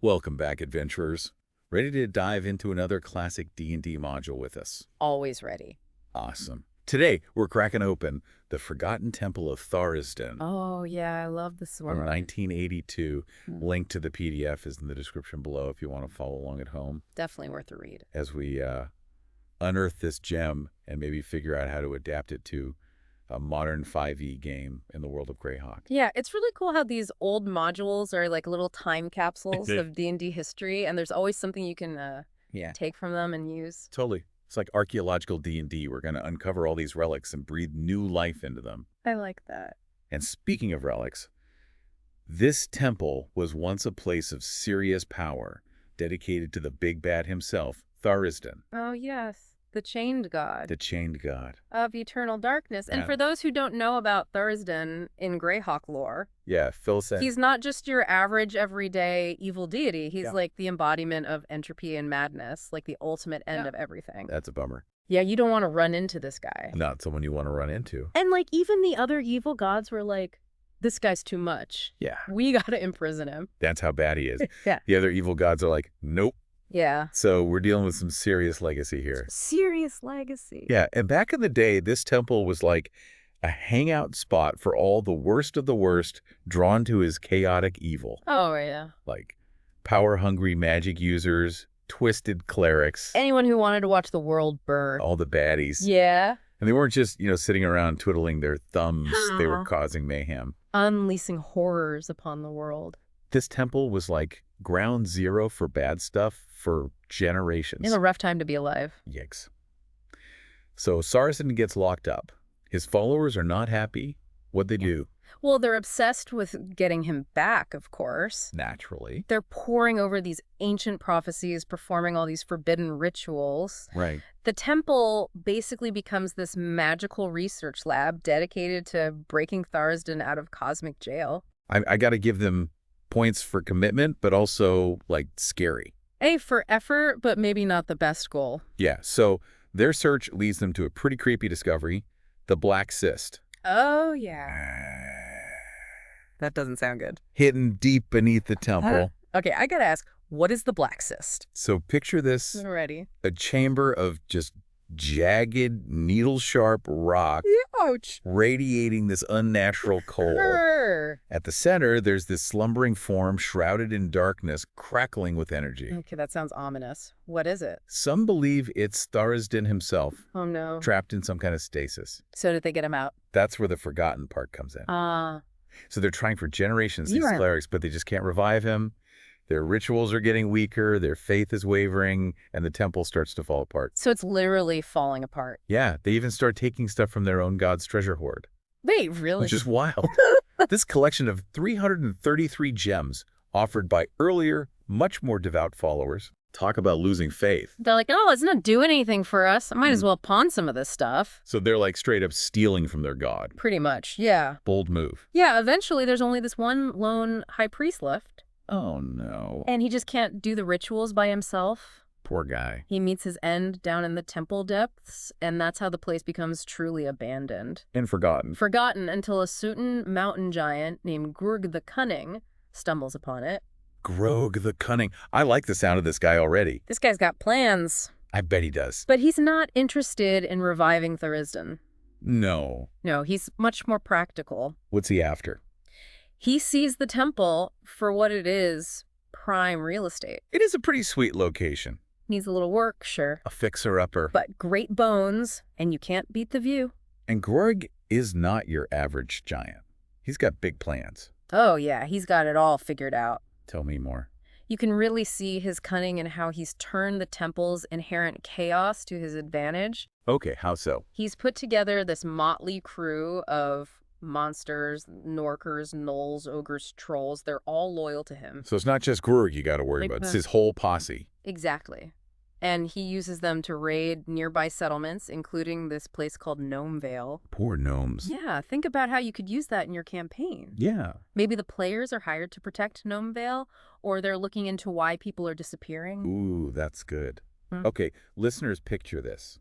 Welcome back, adventurers. Ready to dive into another classic D&D module with us? Always ready. Awesome. Today, we're cracking open the Forgotten Temple of Tharizdun Oh, yeah, I love this from one. 1982. Link to the PDF is in the description below if you want to follow along at home Definitely worth a read. as we unearth this gem and maybe figure out how to adapt it to a modern 5e game in the world of Greyhawk. Yeah, it's really cool how these old modules are like little time capsules of D&D history, and there's always something you can Yeah. take from them and use. Totally. It's like archaeological D&D. We're going to uncover all these relics and breathe new life into them. I like that. And speaking of relics, this temple was once a place of serious power, dedicated to the big bad himself, Tharizdun, Oh, yes, the Chained God the chained god. of eternal darkness. And Yeah. for those who don't know about Tharizdun in Greyhawk lore, Yeah, Phil said. he's not just your average everyday evil deity. He's Yeah. like the embodiment of entropy and madness, like the ultimate end of everything. That's a bummer. Yeah, you don't want to run into this guy. Not someone you want to run into. And like even the other evil gods were like, this guy's too much. Yeah, We gotta imprison him. that's how bad he is. Yeah. The other evil gods are like, nope. Yeah. So we're dealing with some serious legacy here. Serious legacy. Yeah, and back in the day, this temple was like a hangout spot for all the worst of the worst drawn to his chaotic evil. Oh, yeah. Like power-hungry magic users, twisted clerics, Anyone who wanted to watch the world burn. all the baddies. Yeah. And they weren't just, sitting around twiddling their thumbs. They were causing mayhem. Unleashing horrors upon the world. This temple was like ground zero for bad stuff for generations. It's a rough time to be alive. Yikes. So Saracen gets locked up. His followers are not happy. What'd they do? Well, they're obsessed with getting him back, of course. Naturally. They're poring over these ancient prophecies, performing all these forbidden rituals. Right. The temple basically becomes this magical research lab dedicated to breaking Tharizdun out of cosmic jail. I got to give them points for commitment, but also, like, scary. A for effort, but maybe not the best goal. Yeah, so their search leads them to a pretty creepy discovery, the Black Cyst. Oh, yeah. That doesn't sound good. Hidden deep beneath the temple. Okay, I gotta ask, what is the Black Cyst? So picture this, Already. a chamber of just jagged, needle-sharp rock Ouch. radiating this unnatural coal. Grr. At the center, there's this slumbering form shrouded in darkness, crackling with energy. Okay, that sounds ominous. What is it? Some believe it's Tharizdun himself, Oh, no. trapped in some kind of stasis. So did they get him out? That's where the forgotten part comes in. So they're trying for generations, these Yeah. clerics, but they just can't revive him. Their rituals are getting weaker, their faith is wavering, and the temple starts to fall apart. So it's literally falling apart. Yeah, they even start taking stuff from their own god's treasure hoard, Wait, really? which is wild. This collection of 333 gems offered by earlier, much more devout followers. Talk about losing faith. They're like, oh, it's not doing anything for us. I might as well pawn some of this stuff. So they're like straight up stealing from their god. Pretty much, yeah. Bold move. Yeah, eventually there's only this one lone high priest left. Oh no. And he just can't do the rituals by himself. Poor guy. He meets his end down in the temple depths, and that's how the place becomes truly abandoned. And forgotten. Forgotten until a certain mountain giant named Grug the Cunning stumbles upon it. Grog the Cunning. I like the sound of this guy already. This guy's got plans, I bet he does. but he's not interested in reviving Tharizdun. No. No, he's much more practical. What's he after? He sees the temple for what it is, prime real estate. It is a pretty sweet location. Needs a little work, sure, A fixer-upper. but great bones, and you can't beat the view. And Grog is not your average giant. He's got big plans. Oh yeah, he's got it all figured out. Tell me more. You can really see his cunning and how he's turned the temple's inherent chaos to his advantage. Okay, how so? He's put together this motley crew of monsters, Norkers, gnolls, ogres, trolls. They're all loyal to him. So it's not just Grog you got to worry about. It's his whole posse. Exactly. And he uses them to raid nearby settlements, including this place called Gnome Vale. Poor gnomes. Yeah, think about how you could use that in your campaign. Yeah. Maybe the players are hired to protect Gnome Vale, or they're looking into why people are disappearing. Ooh, that's good. Hmm. Okay, listeners, picture this.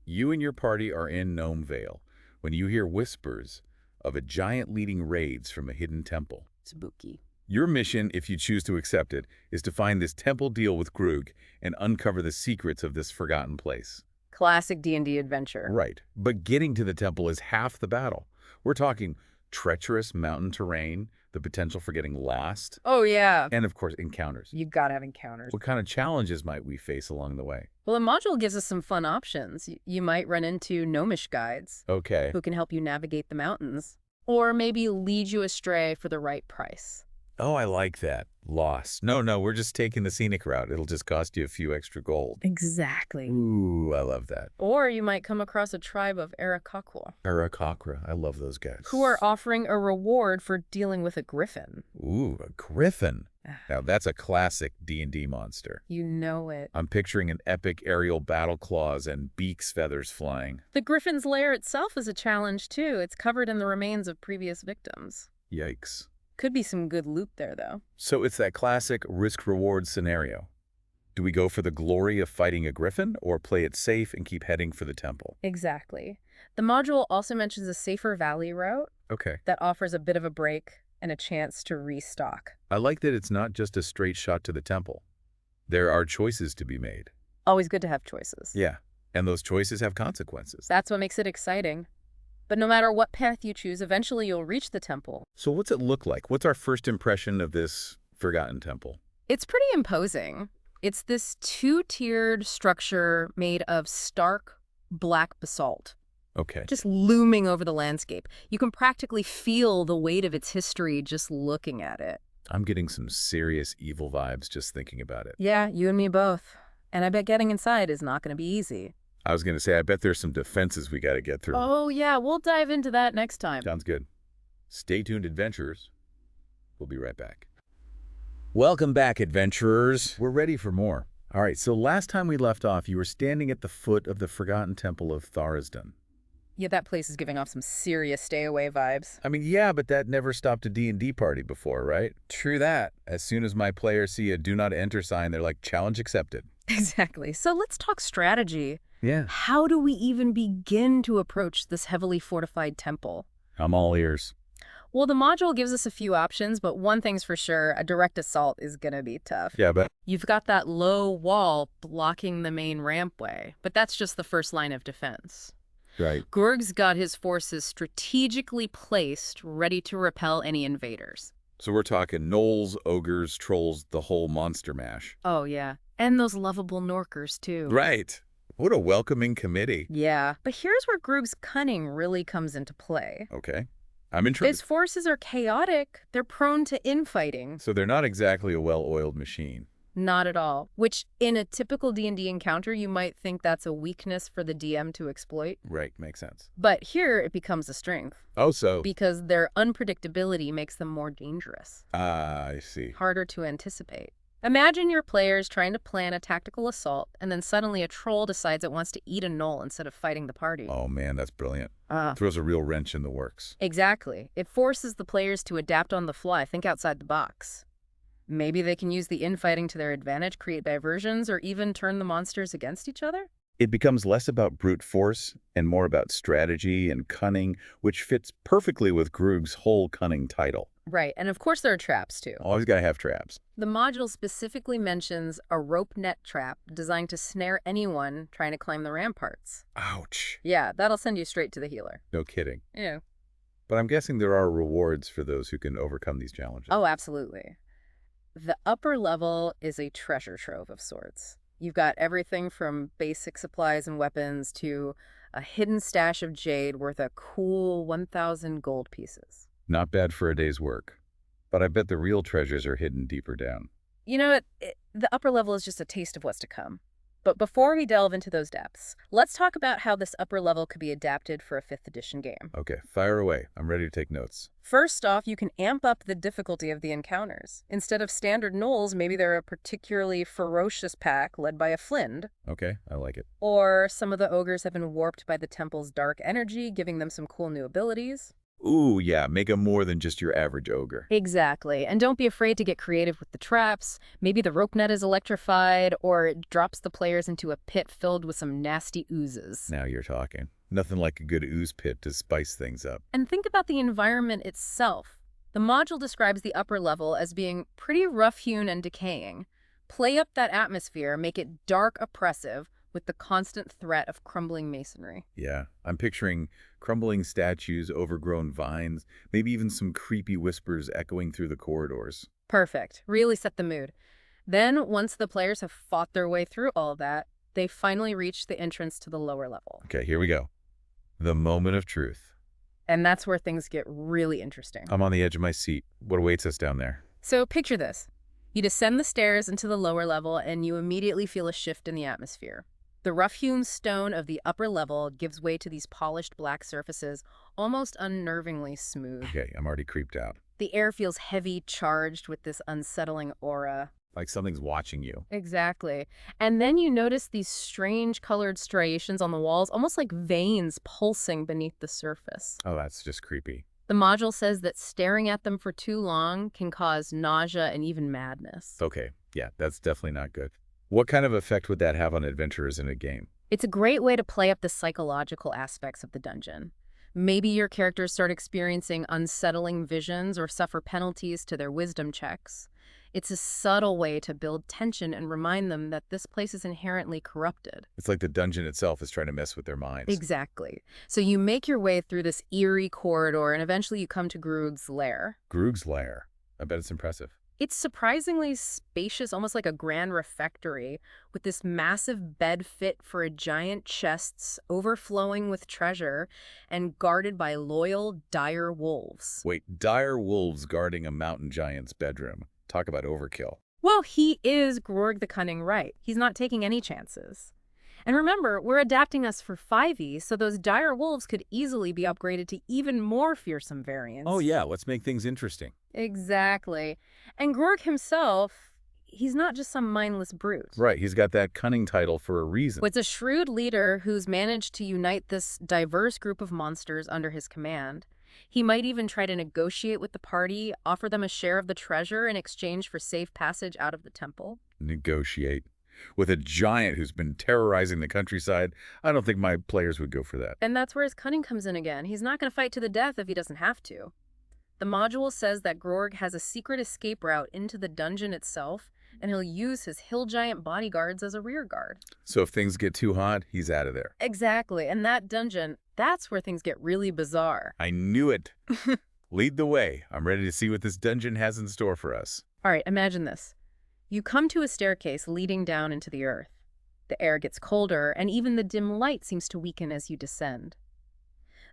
You and your party are in Gnome Vale when you hear whispers of a giant leading raids from a hidden temple. Spooky. Your mission, if you choose to accept it, is to find this temple deal with Grug and uncover the secrets of this forgotten place. Classic D&D adventure. Right. But getting to the temple is half the battle. We're talking treacherous mountain terrain, the potential for getting lost, Oh, yeah. and of course, encounters. You gotta have encounters. What kind of challenges might we face along the way? Well, the module gives us some fun options. You might run into gnomish guides Okay. who can help you navigate the mountains, or maybe lead you astray for the right price. Oh, I like that. Lost. No, we're just taking the scenic route. It'll just cost you a few extra gold. Exactly. Ooh, I love that. Or you might come across a tribe of Arakakwa Arakakra. I love those guys. who are offering a reward for dealing with a griffin. Ooh, a griffin. Now, that's a classic D&D monster. You know it. I'm picturing an epic aerial battle claws and beaks feathers flying. The griffin's lair itself is a challenge, too. It's covered in the remains of previous victims. Yikes. Could be some good loot there, though. So it's that classic risk-reward scenario. Do we go for the glory of fighting a griffin or play it safe and keep heading for the temple? Exactly. The module also mentions a safer valley route Okay. that offers a bit of a break and a chance to restock. I like that it's not just a straight shot to the temple. There are choices to be made. Always good to have choices. Yeah, and those choices have consequences. That's what makes it exciting. But no matter what path you choose, eventually you'll reach the temple. So what's it look like? What's our first impression of this Forgotten Temple? It's pretty imposing. It's this two-tiered structure made of stark black basalt, Okay. just looming over the landscape. You can practically feel the weight of its history just looking at it. I'm getting some serious evil vibes just thinking about it. Yeah, you and me both. And I bet getting inside is not going to be easy. I was going to say, I bet there's some defenses we got to get through. Oh, yeah, we'll dive into that next time. Sounds good. Stay tuned, adventurers. We'll be right back. Welcome back, adventurers. We're ready for more. All right, so last time we left off, you were standing at the foot of the Forgotten Temple of Tharizdun. Yeah, that place is giving off some serious stay-away vibes. I mean, yeah, but that never stopped a D&D party before, right? True that. As soon as my players see a do not enter sign, they're like, challenge accepted. Exactly. So let's talk strategy. Yeah. How do we even begin to approach this heavily fortified temple? I'm all ears. Well, the module gives us a few options, but one thing's for sure, a direct assault is gonna be tough. Yeah, but You've got that low wall blocking the main rampway, but that's just the first line of defense. right. Grug's got his forces strategically placed, ready to repel any invaders. So we're talking gnolls, ogres, trolls, the whole monster mash. Oh, yeah. And those lovable Norkers, too. Right. What a welcoming committee. Yeah. But here's where Grug's cunning really comes into play. Okay. I'm intrigued. His forces are chaotic. They're prone to infighting. So they're not exactly a well-oiled machine. Not at all. Which, in a typical D&D encounter, you might think that's a weakness for the DM to exploit. Right, makes sense. But here, it becomes a strength. Oh, so. Because their unpredictability makes them more dangerous. I see. Harder to anticipate. Imagine your players trying to plan a tactical assault, and then suddenly a troll decides it wants to eat a gnoll instead of fighting the party. Oh, man, that's brilliant. Ah. Throws a real wrench in the works. Exactly. It forces the players to adapt on the fly, think outside the box. Maybe they can use the infighting to their advantage, create diversions, or even turn the monsters against each other? It becomes less about brute force and more about strategy and cunning, which fits perfectly with Grug's whole cunning title. Right, and of course there are traps, too. Always gotta have traps. The module specifically mentions a rope net trap designed to snare anyone trying to climb the ramparts. Ouch. Yeah, that'll send you straight to the healer. No kidding. Yeah. But I'm guessing there are rewards for those who can overcome these challenges. Oh, absolutely. The upper level is a treasure trove of sorts. You've got everything from basic supplies and weapons to a hidden stash of jade worth a cool 1,000 gold pieces. Not bad for a day's work. But I bet the real treasures are hidden deeper down. You know, the upper level is just a taste of what's to come. But before we delve into those depths, let's talk about how this upper level could be adapted for a 5th edition game. Okay, fire away. I'm ready to take notes. First off, you can amp up the difficulty of the encounters. Instead of standard gnolls, maybe they're a particularly ferocious pack led by a Flind. Okay, I like it. Or some of the ogres have been warped by the temple's dark energy, giving them some cool new abilities. Ooh, yeah, make them more than just your average ogre. Exactly. And don't be afraid to get creative with the traps. Maybe the rope net is electrified, or it drops the players into a pit filled with some nasty oozes. Now you're talking. Nothing like a good ooze pit to spice things up. And think about the environment itself. The module describes the upper level as being pretty rough-hewn and decaying. Play up that atmosphere, make it dark, oppressive, with the constant threat of crumbling masonry. Yeah, I'm picturing crumbling statues, overgrown vines, maybe even some creepy whispers echoing through the corridors. Perfect. Really set the mood. Then, once the players have fought their way through all that, they finally reach the entrance to the lower level. Okay, here we go. The moment of truth. And that's where things get really interesting. I'm on the edge of my seat. What awaits us down there? So picture this. You descend the stairs into the lower level and you immediately feel a shift in the atmosphere. The rough-hewn stone of the upper level gives way to these polished black surfaces, almost unnervingly smooth. Okay, I'm already creeped out. The air feels heavy, charged with this unsettling aura. Like something's watching you. Exactly. And then you notice these strange colored striations on the walls, almost like veins pulsing beneath the surface. Oh, that's just creepy. The module says that staring at them for too long can cause nausea and even madness. Okay, yeah, that's definitely not good. What kind of effect would that have on adventurers in a game? It's a great way to play up the psychological aspects of the dungeon. Maybe your characters start experiencing unsettling visions or suffer penalties to their wisdom checks. It's a subtle way to build tension and remind them that this place is inherently corrupted. It's like the dungeon itself is trying to mess with their minds. Exactly. So you make your way through this eerie corridor and eventually you come to Groog's lair. Groog's lair. I bet it's impressive. It's surprisingly spacious, almost like a grand refectory, with this massive bed fit for giant chests overflowing with treasure and guarded by loyal, dire wolves. Wait, dire wolves guarding a mountain giant's bedroom. Talk about overkill. Well, he is Grorg the Cunning, right? He's not taking any chances. And remember, we're adapting us for 5e, so those dire wolves could easily be upgraded to even more fearsome variants. Oh yeah, let's make things interesting. Exactly. And Grorg himself, he's not just some mindless brute. Right, he's got that cunning title for a reason. It's a shrewd leader who's managed to unite this diverse group of monsters under his command. He might even try to negotiate with the party, offer them a share of the treasure in exchange for safe passage out of the temple. Negotiate. With a giant who's been terrorizing the countryside, I don't think my players would go for that. And that's where his cunning comes in again. He's not going to fight to the death if he doesn't have to. The module says that Grorg has a secret escape route into the dungeon itself, and he'll use his hill giant bodyguards as a rear guard. So if things get too hot, he's out of there. Exactly. And that dungeon, that's where things get really bizarre. I knew it. Lead the way. I'm ready to see what this dungeon has in store for us. All right, imagine this. You come to a staircase leading down into the earth. The air gets colder, and even the dim light seems to weaken as you descend.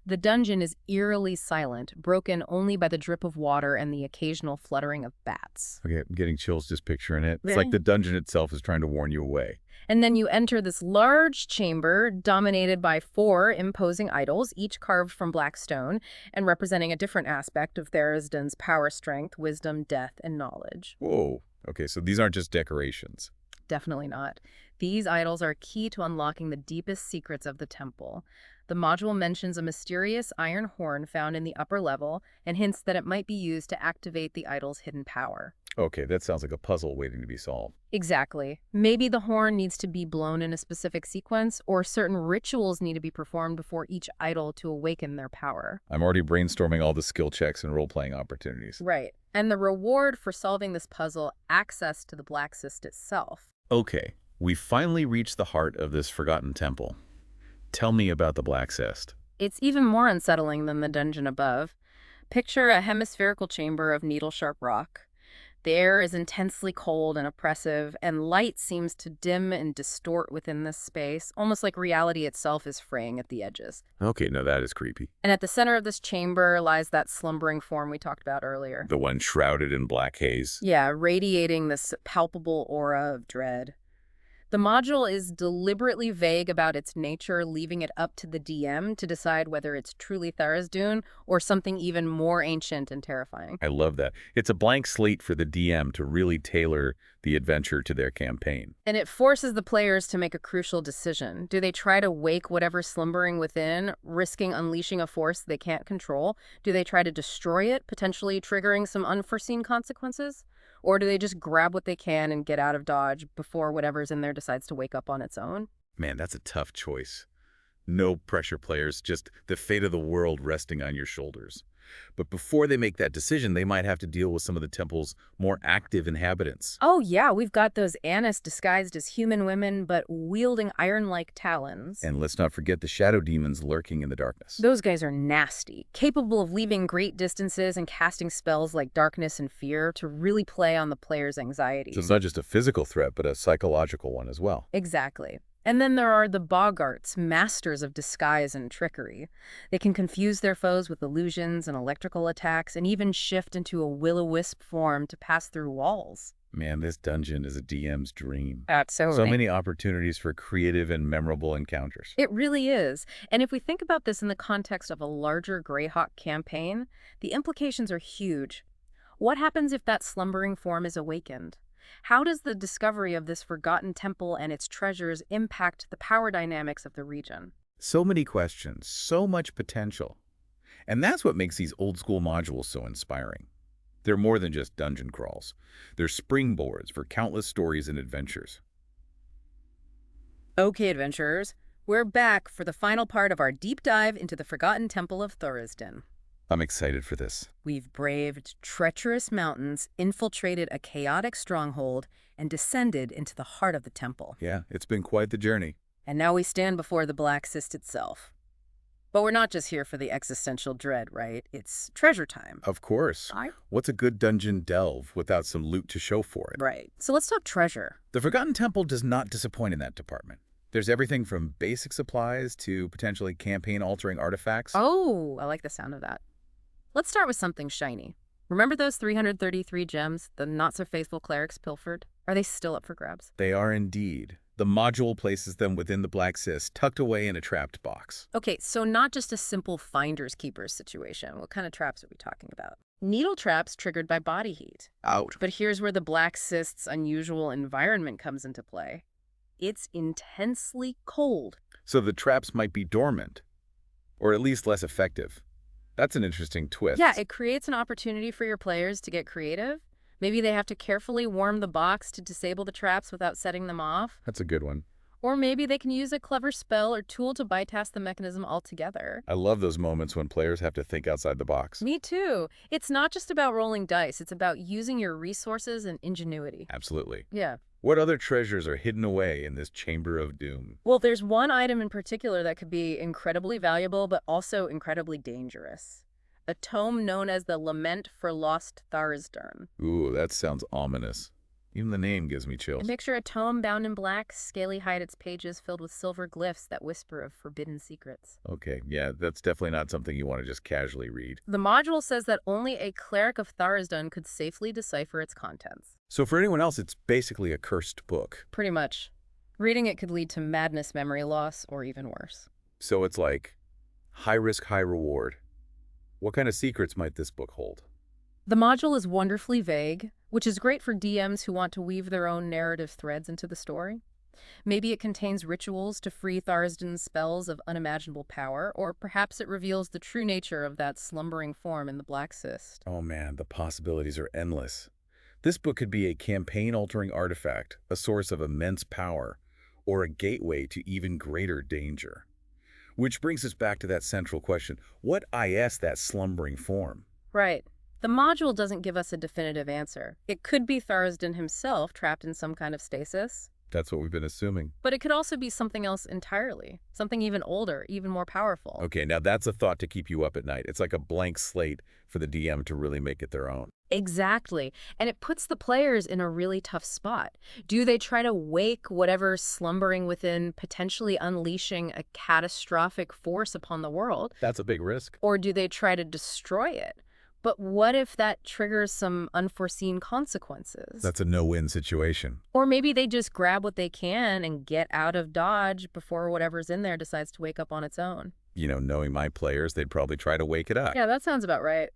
The dungeon is eerily silent, broken only by the drip of water and the occasional fluttering of bats. Okay, I'm getting chills just picturing it. It's like the dungeon itself is trying to warn you away. And then you enter this large chamber dominated by 4 imposing idols, each carved from black stone and representing a different aspect of Tharizdun's power, strength, wisdom, death, and knowledge. Whoa. Okay, so these aren't just decorations. Definitely not. These idols are key to unlocking the deepest secrets of the temple. The module mentions a mysterious iron horn found in the upper level and hints that it might be used to activate the idol's hidden power. Okay, that sounds like a puzzle waiting to be solved. Exactly. Maybe the horn needs to be blown in a specific sequence, or certain rituals need to be performed before each idol to awaken their power. I'm already brainstorming all the skill checks and role-playing opportunities. Right. And the reward for solving this puzzle, access to the Black Cyst itself. Okay, we finally reached the heart of this Forgotten Temple. Tell me about the Black Cyst. It's even more unsettling than the dungeon above. Picture a hemispherical chamber of needle-sharp rock. The air is intensely cold and oppressive, and light seems to dim and distort within this space, almost like reality itself is fraying at the edges. Okay, now that is creepy. And at the center of this chamber lies that slumbering form we talked about earlier. The one shrouded in black haze. Yeah, radiating this palpable aura of dread. The module is deliberately vague about its nature, leaving it up to the DM to decide whether it's truly Tharizdun or something even more ancient and terrifying. I love that. It's a blank slate for the DM to really tailor the adventure to their campaign. And it forces the players to make a crucial decision. Do they try to wake whatever's slumbering within, risking unleashing a force they can't control? Do they try to destroy it, potentially triggering some unforeseen consequences? Or do they just grab what they can and get out of Dodge before whatever's in there decides to wake up on its own? Man, that's a tough choice. No pressure, players, just the fate of the world resting on your shoulders. But before they make that decision, they might have to deal with some of the temple's more active inhabitants. Oh yeah, we've got those Annis disguised as human women, but wielding iron-like talons. And let's not forget the shadow demons lurking in the darkness. Those guys are nasty, capable of leaving great distances and casting spells like darkness and fear to really play on the player's anxieties. So it's not just a physical threat, but a psychological one as well. Exactly. And then there are the boggarts, masters of disguise and trickery. They can confuse their foes with illusions and electrical attacks, and even shift into a will-o-wisp form to pass through walls. Man, this dungeon is a DM's dream. Absolutely. So many opportunities for creative and memorable encounters. It really is. And if we think about this in the context of a larger Greyhawk campaign, the implications are huge. What happens if that slumbering form is awakened? How does the discovery of this forgotten temple and its treasures impact the power dynamics of the region? So many questions, so much potential. And that's what makes these old-school modules so inspiring. They're more than just dungeon crawls. They're springboards for countless stories and adventures. Okay, adventurers, we're back for the final part of our deep dive into the Forgotten Temple of Tharizdun. I'm excited for this. We've braved treacherous mountains, infiltrated a chaotic stronghold, and descended into the heart of the temple. Yeah, it's been quite the journey. And now we stand before the Black Cyst itself. But we're not just here for the existential dread, right? It's treasure time. Of course. What's a good dungeon delve without some loot to show for it? Right. So let's talk treasure. The Forgotten Temple does not disappoint in that department. There's everything from basic supplies to potentially campaign-altering artifacts. Oh, I like the sound of that. Let's start with something shiny. Remember those 333 gems the not-so-faithful clerics pilfered? Are they still up for grabs? They are indeed. The module places them within the Black Cyst, tucked away in a trapped box. Okay, so not just a simple finders-keepers situation. What kind of traps are we talking about? Needle traps triggered by body heat. Out. But here's where the Black Cyst's unusual environment comes into play. It's intensely cold. So the traps might be dormant, or at least less effective. That's an interesting twist. Yeah, it creates an opportunity for your players to get creative. Maybe they have to carefully warm the box to disable the traps without setting them off. That's a good one. Or maybe they can use a clever spell or tool to bypass the mechanism altogether. I love those moments when players have to think outside the box. Me too. It's not just about rolling dice. It's about using your resources and ingenuity. Absolutely. Yeah. What other treasures are hidden away in this chamber of doom? Well, there's one item in particular that could be incredibly valuable, but also incredibly dangerous. A tome known as the Lament for Lost Tharizdun. Ooh, that sounds ominous. Even the name gives me chills. Picture a tome bound in black, scaly hide its pages filled with silver glyphs that whisper of forbidden secrets. Okay, yeah, that's definitely not something you want to just casually read. The module says that only a cleric of Tharizdun could safely decipher its contents. So for anyone else, it's basically a cursed book. Pretty much. Reading it could lead to madness, memory loss, or even worse. So it's like high risk, high reward. What kind of secrets might this book hold? The module is wonderfully vague, which is great for DMs who want to weave their own narrative threads into the story. Maybe it contains rituals to free Tharizdun's spells of unimaginable power, or perhaps it reveals the true nature of that slumbering form in the Black Cyst. Oh man, the possibilities are endless. This book could be a campaign-altering artifact, a source of immense power, or a gateway to even greater danger. Which brings us back to that central question, what is that slumbering form? Right. The module doesn't give us a definitive answer. It could be Tharizdun himself trapped in some kind of stasis. That's what we've been assuming. But it could also be something else entirely. Something even older, even more powerful. Okay, now that's a thought to keep you up at night. It's like a blank slate for the DM to really make it their own. Exactly. And it puts the players in a really tough spot. Do they try to wake whatever's slumbering within, potentially unleashing a catastrophic force upon the world? That's a big risk. Or do they try to destroy it? But what if that triggers some unforeseen consequences? That's a no-win situation. Or maybe they just grab what they can and get out of Dodge before whatever's in there decides to wake up on its own. You know, knowing my players, they'd probably try to wake it up. Yeah, that sounds about right.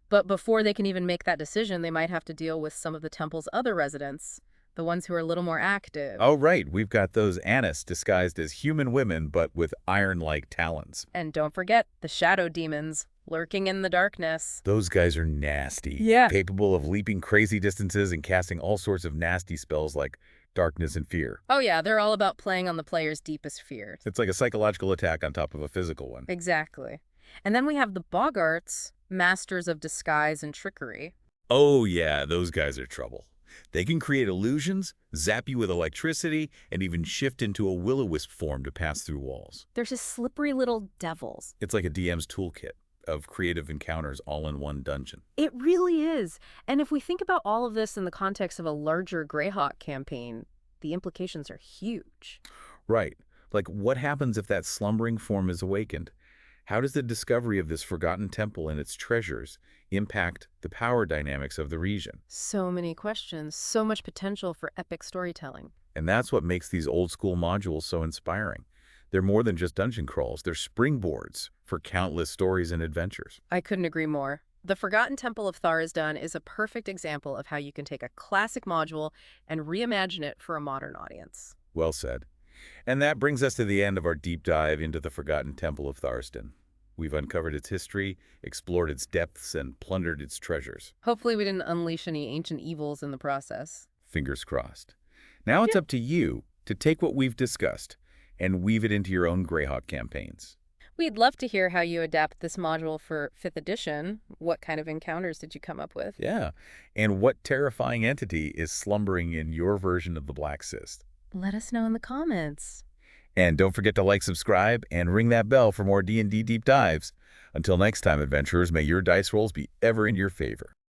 But before they can even make that decision, they might have to deal with some of the temple's other residents, the ones who are a little more active. Oh, right. We've got those Annis disguised as human women, but with iron-like talons. And don't forget the shadow demons lurking in the darkness. Those guys are nasty. Yeah. Capable of leaping crazy distances and casting all sorts of nasty spells like darkness and fear. Oh yeah, they're all about playing on the player's deepest fears. It's like a psychological attack on top of a physical one. Exactly. And then we have the boggarts, Masters of disguise and trickery. Oh yeah, those guys are trouble. They can create illusions, zap you with electricity, and even shift into a will-o-wisp form to pass through walls. They're just slippery little devils. It's like a DM's toolkit of creative encounters all in one dungeon. It really is. And if we think about all of this in the context of a larger Greyhawk campaign, the implications are huge. Right. Like, what happens if that slumbering form is awakened? How does the discovery of this forgotten temple and its treasures impact the power dynamics of the region? So many questions, so much potential for epic storytelling. And that's what makes these old-school modules so inspiring. They're more than just dungeon crawls. They're springboards for countless stories and adventures. I couldn't agree more. The Forgotten Temple of Tharizdun is a perfect example of how you can take a classic module and reimagine it for a modern audience. Well said. And that brings us to the end of our deep dive into the Forgotten Temple of Tharizdun. We've uncovered its history, explored its depths, and plundered its treasures. Hopefully we didn't unleash any ancient evils in the process. Fingers crossed. Now it's up to you to take what we've discussed and weave it into your own Greyhawk campaigns. We'd love to hear how you adapt this module for 5th edition. What kind of encounters did you come up with? Yeah, and what terrifying entity is slumbering in your version of the Black Cyst? Let us know in the comments. And don't forget to like, subscribe, and ring that bell for more D&D deep dives. Until next time, adventurers, may your dice rolls be ever in your favor.